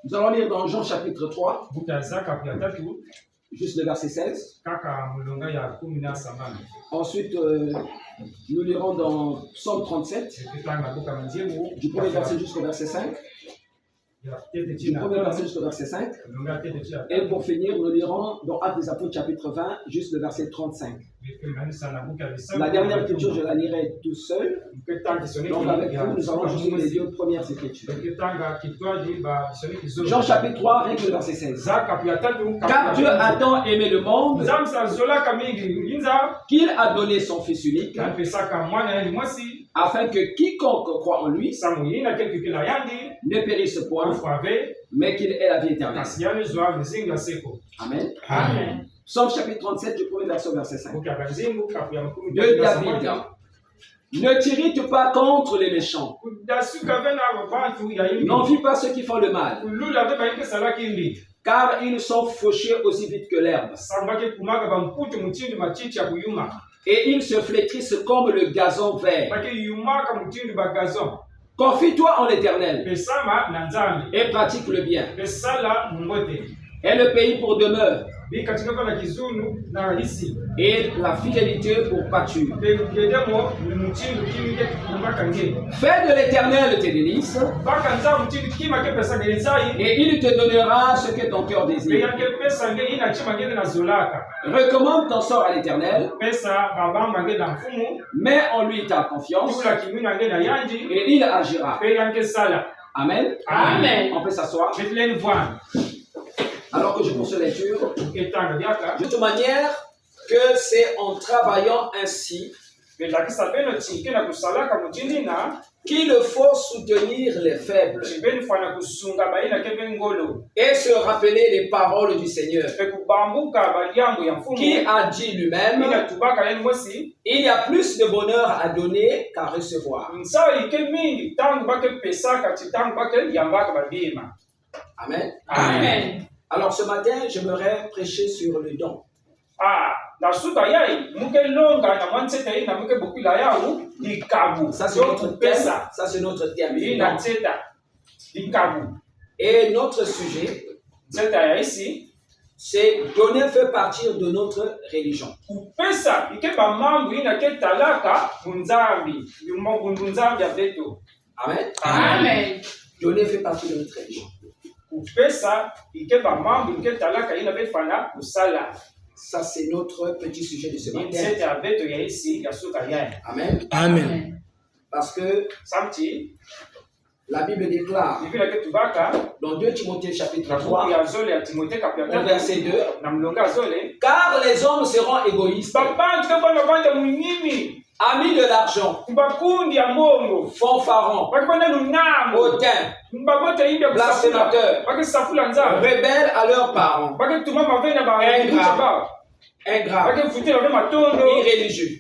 Nous allons lire dans Jean chapitre 3, juste le verset 16. Ensuite, nous lirons dans Psaume 37, du premier verset jusqu'au verset 5. Du premier verset jusqu'au verset 5. Et pour finir, nous lirons dans Actes des Apôtres chapitre 20, juste le verset 35. La dernière écriture, je la lirai tout seul. Donc avec vous, nous allons juger les deux premières écritures. Jean chapitre 3, rien que le verset 16. Car Dieu a tant aimé le monde qu'il a donné son Fils unique, afin que quiconque croit en lui ne périsse point, mais qu'il ait la vie éternelle. Amen. Amen. Psaume chapitre 37, du premier verset au verset 5. De David. Ne t'irrite pas contre les méchants. N'envie pas ceux qui font le mal, car ils sont fauchés aussi vite que l'herbe. Et ils se flétrissent comme le gazon vert. Confie-toi en l'Éternel et pratique le bien. Et le pays pour demeure. Et la fidélité pour pâture. Fais de l'Éternel tes délices, et il te donnera ce que ton cœur désire. Recommande ton sort à l'Éternel, mets en lui ta confiance, et il agira. Amen. Amen. On peut s'asseoir. Alors que je poursuis la lecture, de toute manière que c'est en travaillant ainsi qu'il faut soutenir les faibles et se rappeler les paroles du Seigneur, qui a dit lui-même: il y a plus de bonheur à donner qu'à recevoir. Amen. Amen. Alors ce matin, j'aimerais prêcher sur le don. Ça c'est notre thème. Et notre sujet, c'est donner fait partir de notre religion. Amen. Amen. Donner fait partie de notre religion. Ça c'est notre petit sujet de ce matin. Amen. Amen. Parce que la Bible déclare dans 2 Timothée chapitre 3, au verset 2, car les hommes seront égoïstes, amis de l'argent, fanfarons, hautains, blasphémateurs, rebelles à leurs parents, ingrats, irréligieux.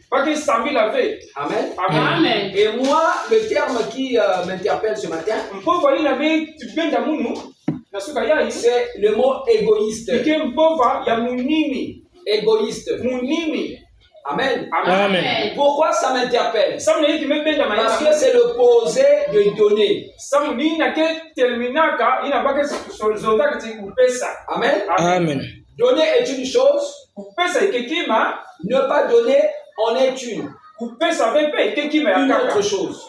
Amen. Amen. Et moi, le terme qui m'interpelle ce matin, c'est le mot égoïste. Égoïste. Amen. Amen. Pourquoi ça m'interpelle? Parce que c'est l'opposé de donner. Amen. Amen. Donner est une chose, ne pas donner en est une autre chose.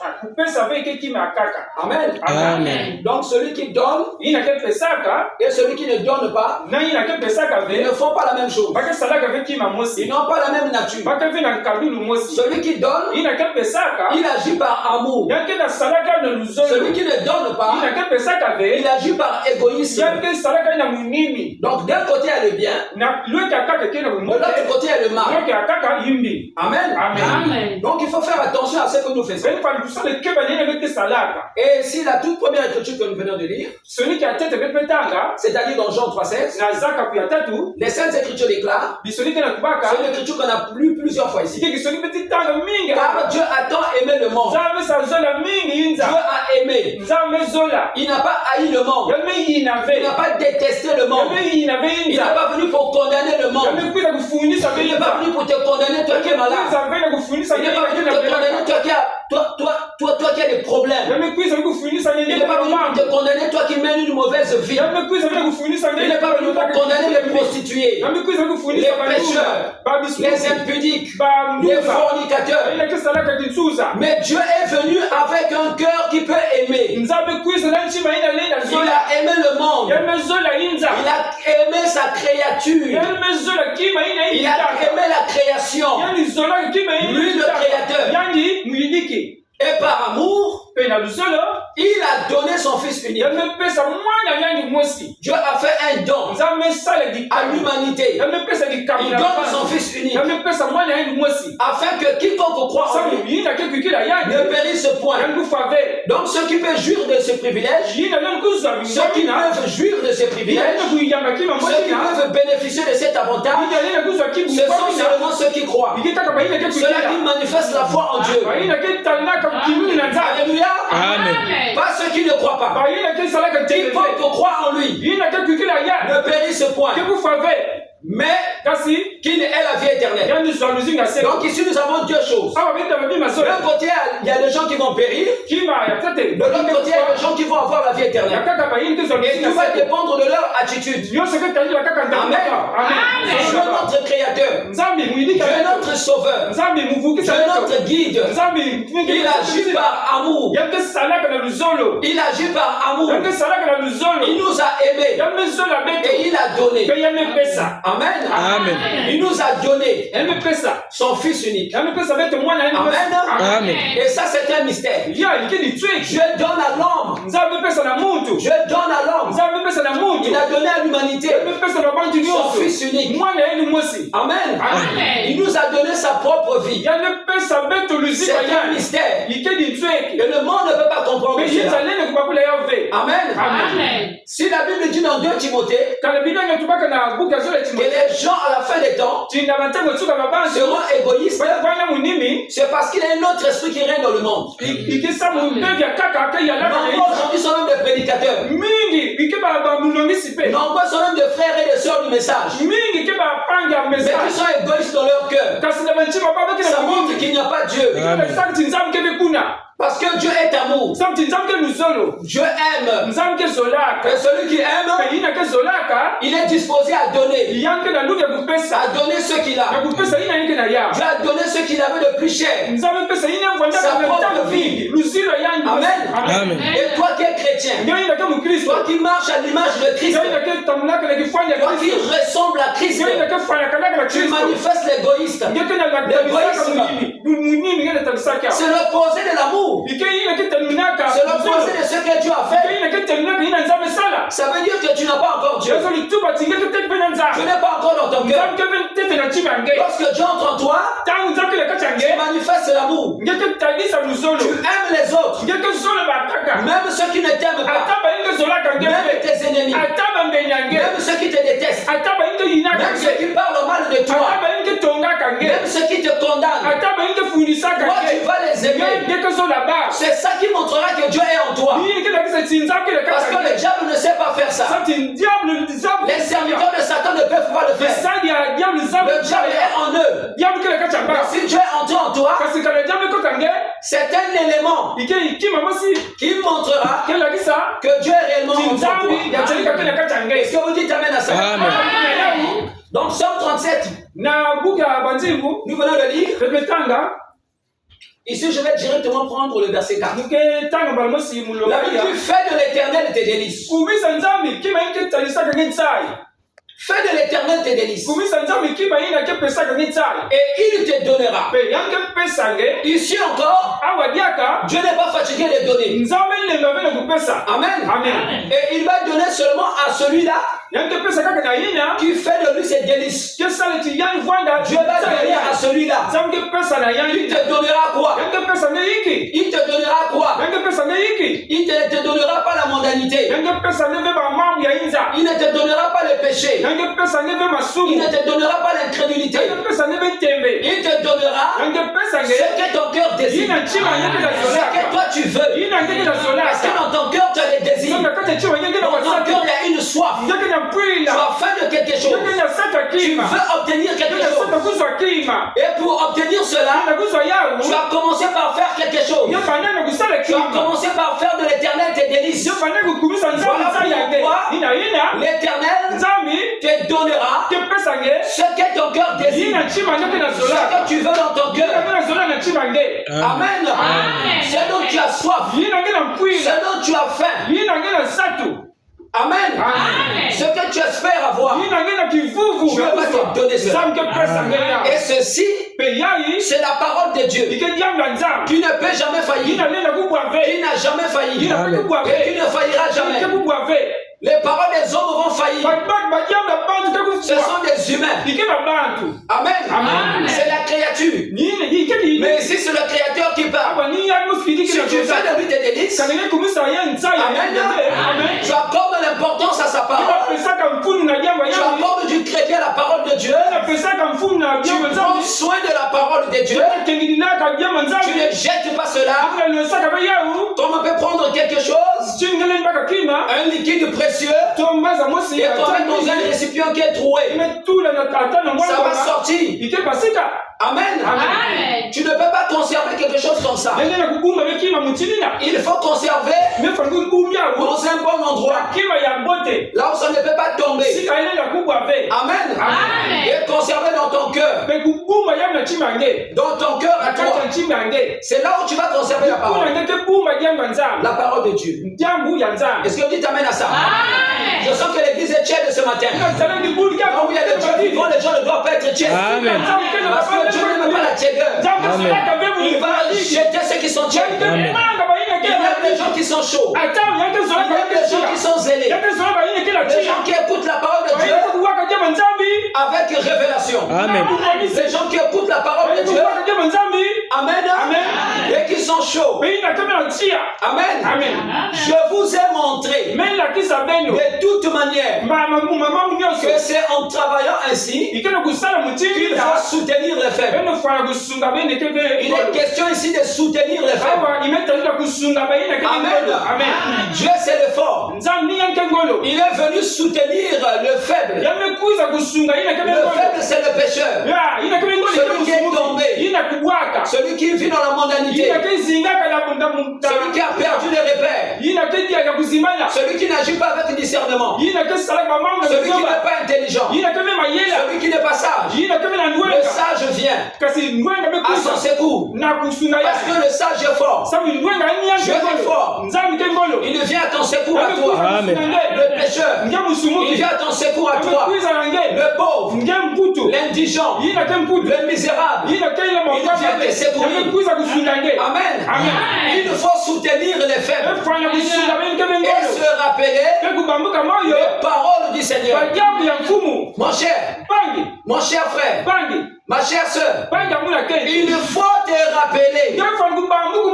Amen. Amen. Donc celui qui donne et celui qui ne donne pas, ils ne font pas la même chose. Ils n'ont pas la même nature. Celui qui donne, il agit par amour. Celui qui ne donne pas, il agit par égoïsme. Donc d'un côté il y a le bien, de l'autre côté il y a le mal. Amen. Amen. Donc il faut faire attention à ce que nous faisons. Et si la toute première écriture que nous venons de lire, c'est-à-dire dans Jean 3,16, les saintes écritures déclarent, c'est une écriture qu'on a lu plusieurs fois ici, car Dieu a tant aimé le monde. Dieu a aimé. Il n'a pas haï le monde. Il n'a pas détesté le monde. Il n'est pas venu pour condamner le monde. Il n'est pas venu pour te condamner toi qui es malade. n'est pas venu te condamner, toi qui as des problèmes. Il n'est pas venu te condamner, toi qui mènes une mauvaise vie. Il n'est pas venu te condamner les prostituées, les pécheurs, les impudiques, les fornicateurs. Mais Dieu est venu avec un cœur qui peut aimer. Il a aimé le monde. Il a aimé sa créature. Il a aimé la création. Lui, le créateur. Et par amour, il a donné son Fils unique. Dieu a fait un don à l'humanité. Il donne son Fils unique afin que quiconque croit en lui ne périsse point. Donc ceux qui peuvent jouir de ce privilège, ceux qui peuvent jouir de ce privilège, ceux qui peuvent bénéficier de cet avantage, ce sont seulement ceux qui croient. Ceux-là qui manifestent la foi en Dieu. Alléluia. Amen. Pas ceux qui ne croient pas. Quiconque croit en lui ne périsse point, mais qu'il ait la vie éternelle. Donc ici nous avons deux choses. D'un côté il y a des gens qui vont périr, de l'autre côté il y a des gens qui vont avoir la vie éternelle. Et tout va dépendre de leur attitude. Amen. Dieu est notre créateur, Dieu est notre sauveur, Dieu est notre guide. Il agit par amour. Il agit par amour. Il nous a aimés et il a donné. Amen. Amen. Il nous a donné son Fils unique. Amen. Et ça c'est un mystère. Dieu donne à l'homme. Dieu donne à l'homme. Il a donné à l'humanité son Fils unique. Amen. Il nous a donné sa propre vie. C'est un mystère. Et le monde ne peut pas comprendre cela. Amen. Si la Bible dit dans 2 Timothée que les gens à la fin des temps seront égoïstes, c'est parce qu'il y a un autre esprit qui règne dans le monde. Aujourd'hui sont même des prédicateurs. Nombreux sont même des frères et des sœurs du message. Mais qui sont égoïstes dans leur cœur. Ça montre qu'il n'y a pas Dieu. Parce que Dieu est amour. Dieu aime. Et celui qui aime, il est disposé à donner. À donner ce qu'il a. Dieu a donné ce qu'il avait de plus cher. Sa propre vie. Amen. Et toi qui es chrétien, toi qui marches à l'image de Christ, toi qui ressembles à Christ, tu manifestes l'égoïsme. C'est l'opposé de l'amour. C'est l'opposé de ce que Dieu a fait. Ça veut dire que tu n'as pas encore Dieu. Tu n'es pas encore dans ton cœur. Lorsque Dieu entre en toi, tu manifestes l'amour. Tu aimes les autres. Même ceux qui ne t'aiment pas. Même tes ennemis. Même ceux qui te détestent. Même ceux qui parlent mal de toi. Même ceux qui te condamnent. Toi tu vas les aimer. C'est ça qui montrera que Dieu est en toi. Parce que le diable ne sait pas faire ça. Les serviteurs de Satan ne peuvent pas le faire. Le diable est en eux. Mais si Dieu est entré en toi, c'est un élément qui montrera que Dieu est réellement en toi. Est-ce que vous dites amen à ça? Amen. Donc Psaume 37, nous venons de lire. Ici, je vais directement prendre le verset 4. La Bible dit, fais de l'Éternel tes délices. Fais de l'Éternel tes délices. Et il te donnera. Ici encore, Dieu n'est pas fatigué de donner. Amen. Et il va donner seulement à celui-là qui fait de lui ses délices. Dieu va donner à celui-là. Il te donnera quoi? Il te donnera quoi? Il ne te donnera pas la mondanité. Il ne te donnera pas le péché. Il ne te donnera pas l'incrédulité. Il te donnera ce que ton cœur désire. Ce que toi tu veux. Parce que dans ton cœur tu as des désirs. Dans ton cœur il y a une soif. tu as faim de quelque chose, tu veux obtenir quelque chose. Et pour obtenir cela, tu as commencé par faire quelque chose. Tu as commencé par faire de l'éternel tes délices. Voilà pourquoi l'éternel te donnera ce que ton cœur désire, ce que tu veux dans ton cœur. Amen. Ce dont tu as soif, ce dont tu as faim. Amen. Ce que tu espères avoir, Dieu va te donner cela. Et ceci, c'est la parole de Dieu. Tu ne peux jamais faillir. Tu n'as jamais failli. Et tu ne failliras jamais. Les paroles des hommes vont faillir. Ce sont des humains. Amen. C'est la créature. Mais ici, c'est le Créateur qui parle. Si tu fais de lui tes délices, Amen, tu accordes l'importance à sa parole. Tu accordes du crédit à la parole de Dieu. Tu prends soin de la parole de Dieu. Tu ne jettes pas cela. Comme on peut prendre quelque chose, un liquide précieux, et toi dans un récipient qui est troué, ça va sortir. Amen. Tu ne peux pas conserver quelque chose comme ça. Il faut conserver dans un bon endroit, là où ça ne peut pas tomber. Amen. Et conserver dans ton cœur. Dans ton cœur à toi. C'est là où tu vas conserver la parole. La parole de Dieu. Est-ce que vous dites amen à ça? Je sens que l'église est tiède ce matin. Quand il y a des dieux vivants, les gens ne doivent pas être tièdes. Parce que Dieu n'aime pas la tièdeur. Il va jeter ceux qui sont tièdes. Il aime les gens qui sont chauds. Il aime les gens qui sont zélés. Les gens qui écoutent la parole de Dieu avec révélation. Les gens qui écoutent la parole de Dieu. Amen. Et qui sont chauds. Amen. Je vous ai montré de toute manière que c'est en travaillant ainsi qu'il faut soutenir les faibles. Il est question ici de soutenir les faibles. Amen. Dieu c'est le fort. Il est venu soutenir le faible. Le faible c'est le pécheur. Celui qui est tombé. Celui qui vit dans la mondanité. Celui qui a perdu les repères. Celui qui n'agit pas avec discernement. Celui qui n'est pas intelligent. Celui qui n'est pas sage. Le sage vient à son secours. Parce que le sage est fort. Dieu est fort. Il vient à ton secours à toi. Le pécheur, il vient à ton secours à toi. Le pauvre, l'indigent, le misérable, il vient te secourir. Amen. Il faut soutenir les faibles et se rappeler les paroles du Seigneur. Mon cher frère, ma chère sœur, il faut te rappeler les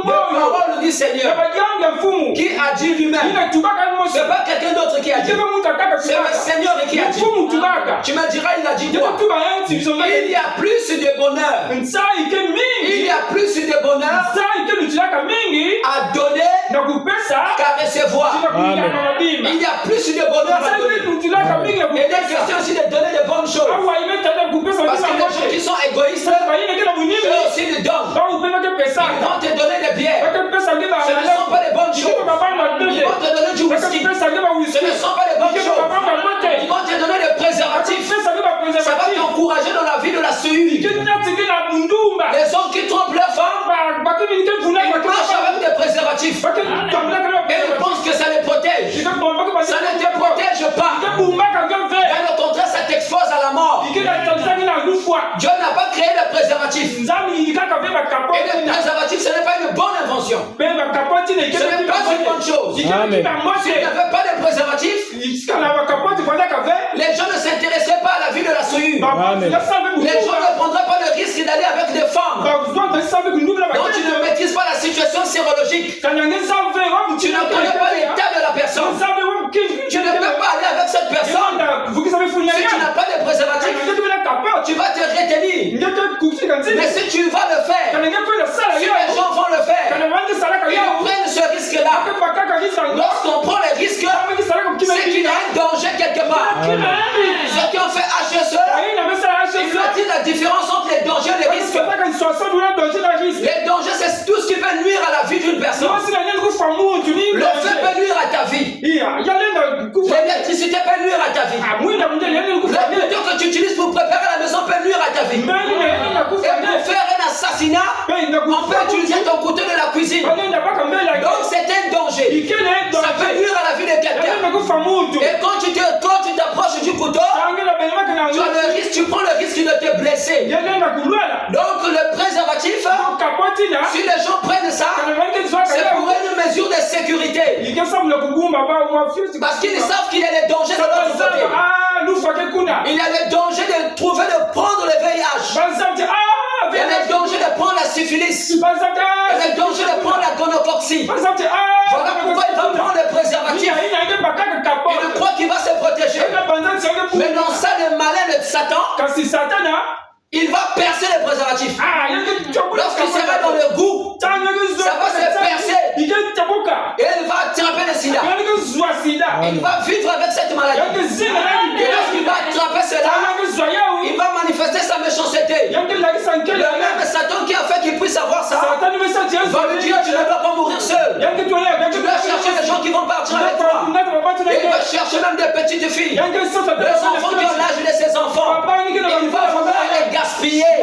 paroles du Seigneur qui a dit lui-même. Ce n'est pas quelqu'un d'autre qui a dit. C'est le Seigneur qui a dit. Tu me diras, il a dit quoi? Il y a plus de bonheur. Il y a plus de bonheur à donner qu'à recevoir. Il y a plus de bonheur à donner. Et il est question aussi de donner de bonnes choses. Parce que les gens qui sont égoïstes, eux aussi le donnent. Ils vont te donner des bières. Ce ne sont pas des bonnes choses. Ils vont te donner du whisky. Ce ne sont pas des bonnes choses. Ils vont te donner des préservatifs. Ça va t'encourager dans la vie de la sueur. Les hommes qui trompent leurs femmes, ils marchent avec des préservatifs. Et ils pensent que ça les protège. Ça ne te protège pas. Mais au contraire, ça t'expose à la mort. Dieu n'a pas créé le préservatif. Et le préservatif, ce n'est pas une bonne invention. Ce n'est pas une bonne chose. Si tu n'avais pas de préservatif, les gens ne s'intéressaient pas à la vie de la souillure. Les gens ne prendraient pas le risque d'aller avec des femmes. Donc tu ne maîtrises pas la situation sérologique. Tu ne connais pas l'état de la personne. Tu ne peux pas aller avec cette personne. Si tu n'as pas de préservatif, tu vas te retenir. Mais si tu vas le faire, si les gens vont le faire, ils prennent ce risque-là. Lorsqu'on prend les risques, c'est qu'il y a un danger quelque pas. Ceux qui ont fait HSE, ils ont dit la différence entre les dangers et les risques. Les dangers, c'est tout ce qui peut nuire à la vie d'une personne. Le feu peut nuire à ta vie. L'électricité peut nuire à ta vie. Le méthode que tu utilises pour préparer la maison peut nuire à ta vie. Et pour faire un assassinat, on peut utiliser ton couteau de la cuisine. Donc c'est un danger. Ça peut nuire à la vie de quelqu'un. Et quand tu t'approches du couteau, tu prends le risque de te blesser. Donc le préservatif, si les gens prennent ça, c'est pour une mesure de sécurité. Parce qu'ils savent qu'il y a des dangers de l'autre côté. Il y a le danger de prendre le VIH. Il y a le danger de prendre la syphilis. Il y a le danger de prendre la gonococcie. Voilà pourquoi il va prendre le préservatif. Il croit qu'il va se protéger. Mais dans ça, le malin de Satan, il va percer le préservatif. Lorsqu'il sera dans le goût, ça va se percer. Et il va attraper le sida. Il va vivre avec cette maladie. Et lorsqu'il va attraper cela, il va manifester sa méchanceté. Le même Satan qui a fait qu'il puisse avoir ça va lui dire: tu ne dois pas mourir seul. Tu dois chercher des gens qui vont partir avec toi. Et il va chercher même des petites filles. Les enfants qui ont l'âge de ses enfants. Il va vouloir les gaspiller.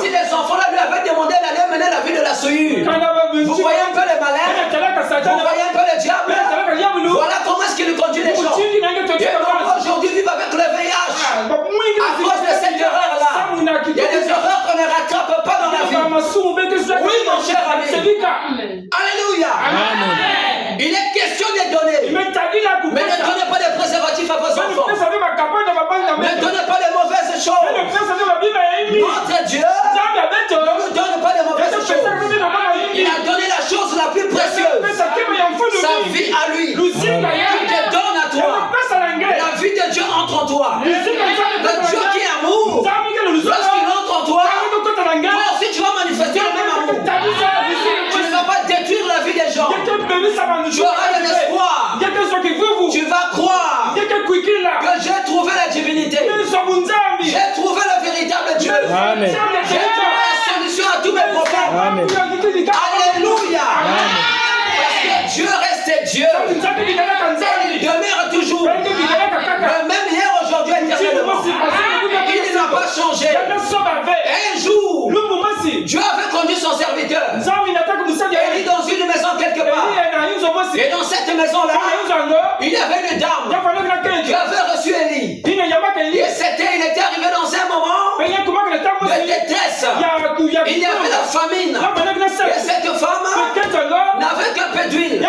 Si les enfants là lui avaient demandé d'aller mener la vie de la souillure, vous voyez un peu les malins, vous voyez un peu le diable. Voilà comment est-ce qu'il conduit les gens. Et aujourd'hui vivent avec le VIH à cause de cette erreur-là. Il y a des erreurs qu'on ne rattrape pas dans la vie. Oui, mon cher ami. Alléluia. Il est question de donner. Mais ne donnez pas de préservatifs à vos enfants. Ne donnez pas de mauvaises choses. Notre Dieu ne nous donne pas de mauvaises choses. Il a donné la chose la plus précieuse, sa vie à lui. Il te donne à toi. La vie de Dieu entre en toi. Le Dieu qui est amour, lorsqu'il entre en toi, toi aussi tu vas manifester le même amour. Tu ne vas pas détruire la vie des gens. Tu auras de l'espoir. Tu vas croire que j'ai trouvé la divinité. J'ai trouvé le véritable Dieu. Amen. J'ai trouvé la solution à tous mes problèmes. Amen. Alléluia. Parce que Dieu reste Dieu. Il demeure toujours. Le même hier, aujourd'hui, éternellement. Il n'a pas changé. Un jour, Dieu avait conduit son serviteur. Il est dans une maison quelque part. Et dans cette maison-là, il y avait une dame qui avait reçu Élie. Et il était arrivé dans un moment de détresse. Il y avait la famine. Et cette femme n'avait qu'un peu d'huile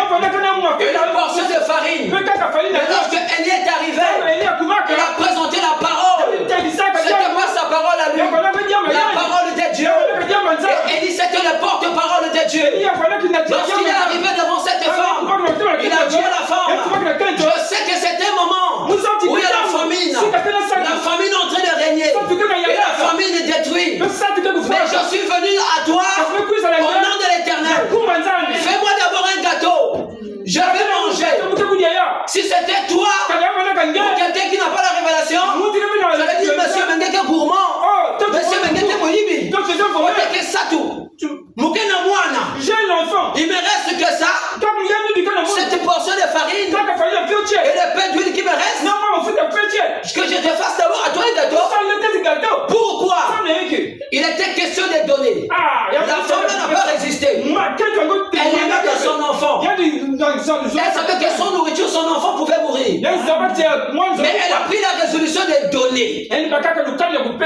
et une portion de farine. Et lorsque Élie est arrivé, il a présenté la parole. C'était pas sa parole à lui, la parole de Dieu. Et Élie, c'était le porte-parole de Dieu. Lorsqu'il est arrivé devant cette femme, il a dit à la femme: je sais que c'est un moment où il y a la famine. La famine est en train de régner. Et la famine est détruite. Mais je suis venu à toi au nom de l'Éternel. Fais-moi d'abord un gâteau. Je vais manger. Si c'était toi ou quelqu'un qui n'a pas la révélation, j'allais dire: monsieur Mengeke gourmand, monsieur Mengeke Moyibi, Mengeke Satou, Mukena Mwana. Il me reste que ça, cette portion de farine et le pain d'huile qui me reste. Que je te fasse d'abord à toi un gâteau. Pourquoi? Il était question de donner. La femme n'a pas résisté. Elle aimait que son enfant. Elle savait que son nourriture, son enfant pouvait mourir. Mais elle a pris la résolution de donner.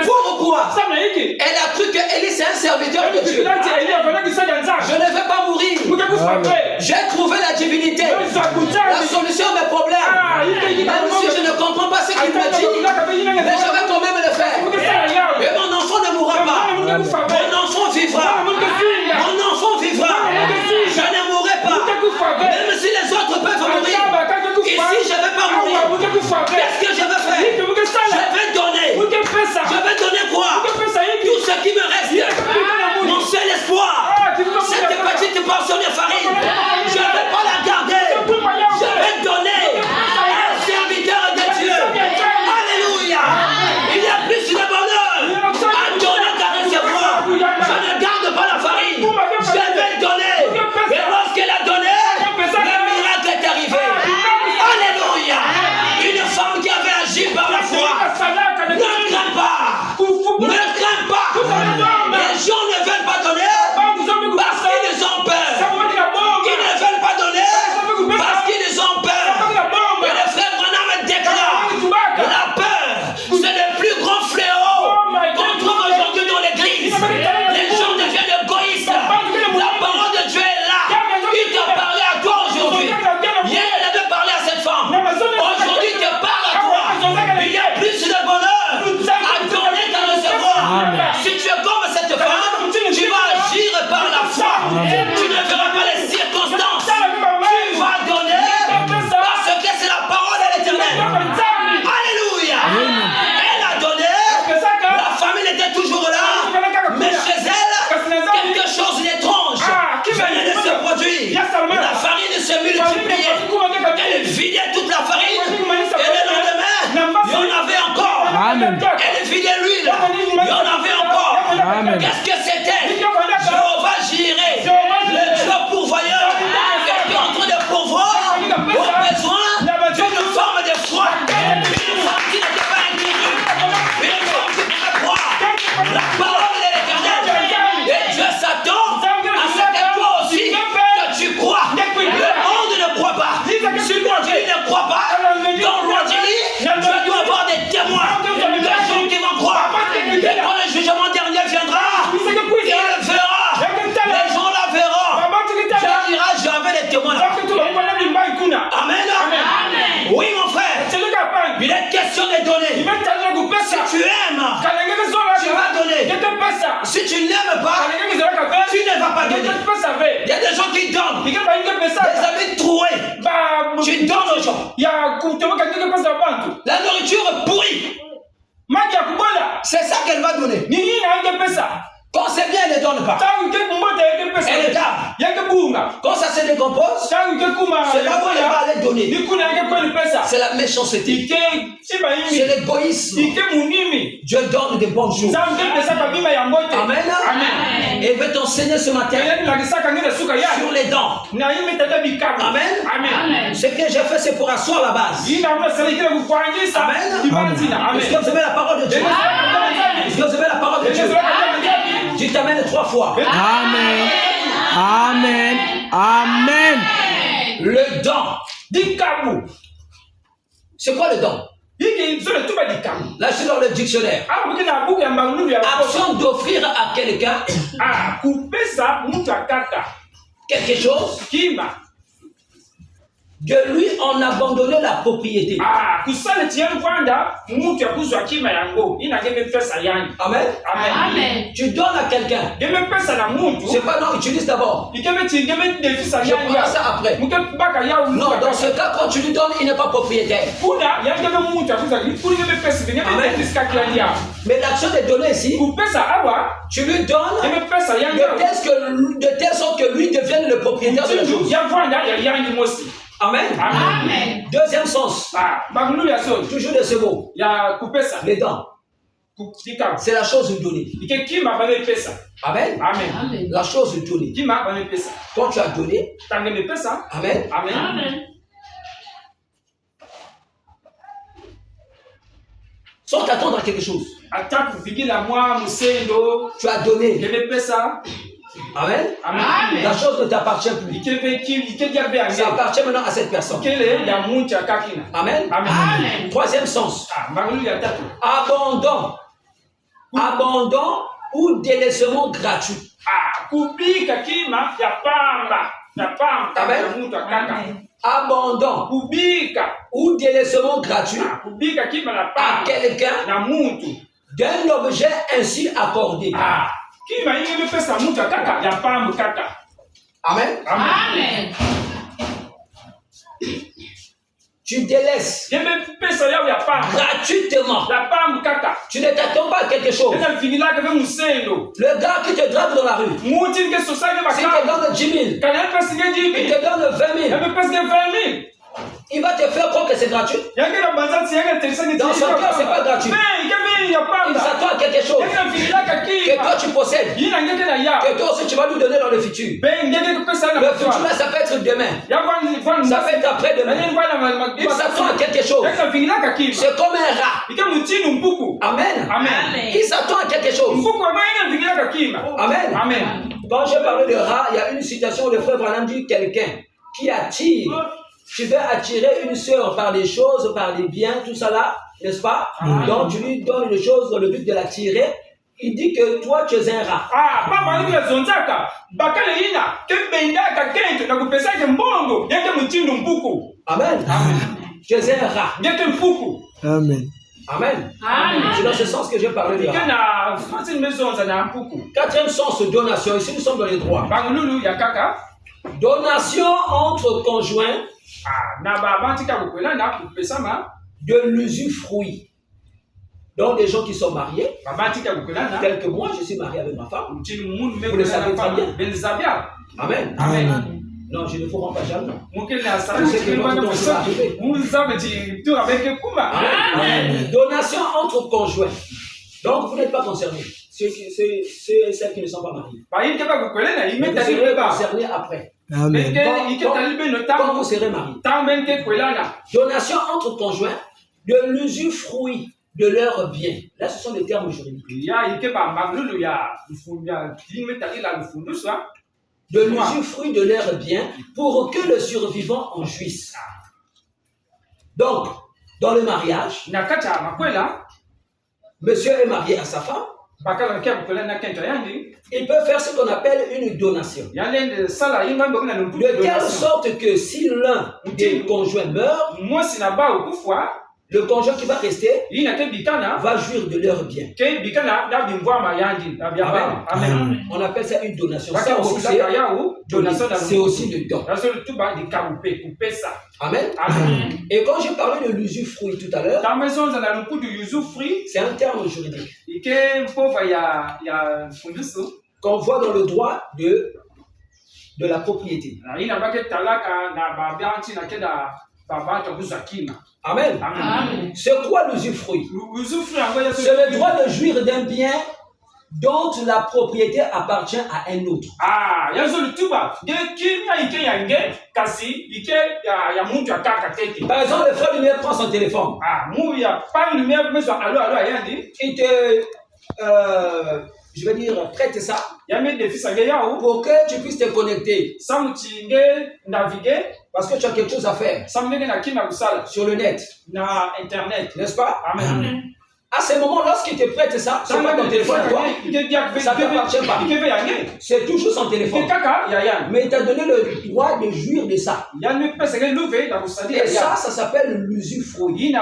Pourquoi? Elle a cru que Élie c'est un serviteur de Dieu. Je ne vais pas mourir. J'ai trouvé la divinité, la solution à mes problèmes. Même si je ne comprends pas ce qu'il me dit, mais je vais quand même le faire. Et mon enfant ne mourra pas. Mon enfant vivra. Mon enfant vivra. Je ne mourrai pas. Même si les autres peuvent mourir, ici je ne vais pas mourir. Qu'est-ce que je vais faire? Je vais donner. Je vais donner quoi? Tout ce qui me reste. Mon seul espoir. Cette petite portion de farine, je ne vais pas la garder. Je vais donner à un serviteur de Dieu. Qu'est-ce que c'était? Jéhovah Jireh, le Dieu pourvoyeur, est en train de pourvoir aux besoins d'une forme de foi. Une femme qui n'était pas inclue, une femme qui pouvait croire la parole de l'Éternel. Et Dieu s'attend à ce que toi aussi, que tu crois. Le monde ne croit pas. Si l'Évangile ne croit pas, dans l'Évangile, tu dois avoir des témoins, des gens qui vont croire. Et quand le jugement dernier viendra, il le verra. Les gens la verront. Je dirai, j'avais des témoins là. Amen. Oui, mon frère. Il est question de donner. Si tu aimes, tu vas donner. Si tu n'aimes pas, tu ne vas pas donner. Il y a des gens qui donnent. Des amis troués. Tu donnes aux gens. La nourriture pourrie. C'est ça qu'elle va donner. Quand c'est bien, elle ne donne pas. Elle garde. Quand ça se décompose, c'est là où elle va aller donner. C'est la méchanceté. C'est l'égoïsme. Dieu donne des bonnes choses. Amen. Et veut t'enseigner ce matin sur les dents. Amen. Ce que j'ai fait, c'est pour asseoir la base. Amen. Est-ce que vous avez la parole de Dieu? Est-ce que vous avez la parole de Dieu? Tu t'amènes 3 fois. Amen. Amen. Amen. Le don. C'est quoi le don? Là, je suis dans le dictionnaire. Action d'offrir à quelqu'un quelque chose, de lui en abandonner la propriété. Amen. Tu donnes à quelqu'un. C'est pas non, utilise d'abord. Je prends ça après. Non, dans ce cas, quand tu lui donnes, il n'est pas propriétaire. Amen. Mais l'action de donner ici, tu lui donnes de telle sorte que lui devienne le propriétaire de la chose. Amen. Deuxième sens. Toujours de ce mot. Les dents. C'est la chose donnée. Amen. La chose donnée. Quand tu as donné, Amen. Sans t'attendre à quelque chose. Tu as donné. Amen. La chose ne t'appartient plus. Ça appartient maintenant à cette personne. Amen. Troisième sens. Abandon ou délaissement gratuit. Amen. Abandon ou délaissement gratuit à quelqu'un d'un objet ainsi accordé. Amen. Tu délaisses gratuitement. Tu ne t'attends pas à quelque chose. Le gars qui te drape dans la rue, s'il te donne 10 000, il te donne 20 000, il va te faire croire que c'est gratuit. Dans son cœur, ce n'est pas gratuit. Il s'attend à quelque chose que toi tu possèdes, que toi aussi tu vas lui donner dans le futur. Le futur là, ça peut être demain, ça peut être après-demain. Il s'attend à quelque chose. C'est comme un rat. Amen. Il s'attend à quelque chose. Amen. Quand je parlais de rat, il y a une citation où le frère Branham dit quelqu'un qui attire. Tu veux attirer une sœur par des choses, par des biens, tout ça là, n'est-ce pas? Donc tu lui donnes une chose dans le but de l'attirer. Il dit que toi tu es un rat. Amen. Tu es un rat. Amen. Amen. C'est dans ce sens que je parlais de rat. Quatrième sens, donation. Ici nous sommes dans les droits. Donation entre conjoints de l'usufruit. Donc des gens qui sont mariés, tel que moi, je suis marié avec ma femme. Vous le savez très bien. Amen. Non, je ne vous rends pas jaloux. Donation entre conjoints. Donc vous n'êtes pas concernés. ceux et celles qui ne sont pas mariés. Mais Vous serez concernés après. Amen. Quand vous serez mariés. Donation entre conjoints de l'usufruit de leurs biens. Là, ce sont des termes juridiques. De l'usufruit de leurs biens pour que le survivant en jouisse. Donc, dans le mariage, monsieur est marié à sa femme. Il peut faire ce qu'on appelle une donation. De telle sorte que si l'un des conjoints meurt, le conjoint qui va rester va jouir de leurs biens. Amen. On appelle ça une donation. Ça aussi, c'est aussi le don. Amen. Et quand j'ai parlé de l'usufruit tout à l'heure, c'est un terme juridique qu'on voit dans le droit de la propriété. Amen. C'est quoi l'usufruit? C'est le droit de jouir d'un bien dont la propriété appartient à un autre. Par exemple, le frère lumière prend son téléphone. Il te, je vais dire, prête ça pour que tu puisses te connecter. Parce que tu as quelque chose à faire sur le net. N'est-ce pas? Amen. À ce moment, lorsqu'il te prête ça, c'est pas ton téléphone à toi. Ça ne t'appartient pas. C'est toujours son téléphone. Mais il t'a donné le droit de jouir de ça. Et ça s'appelle l'usufruit.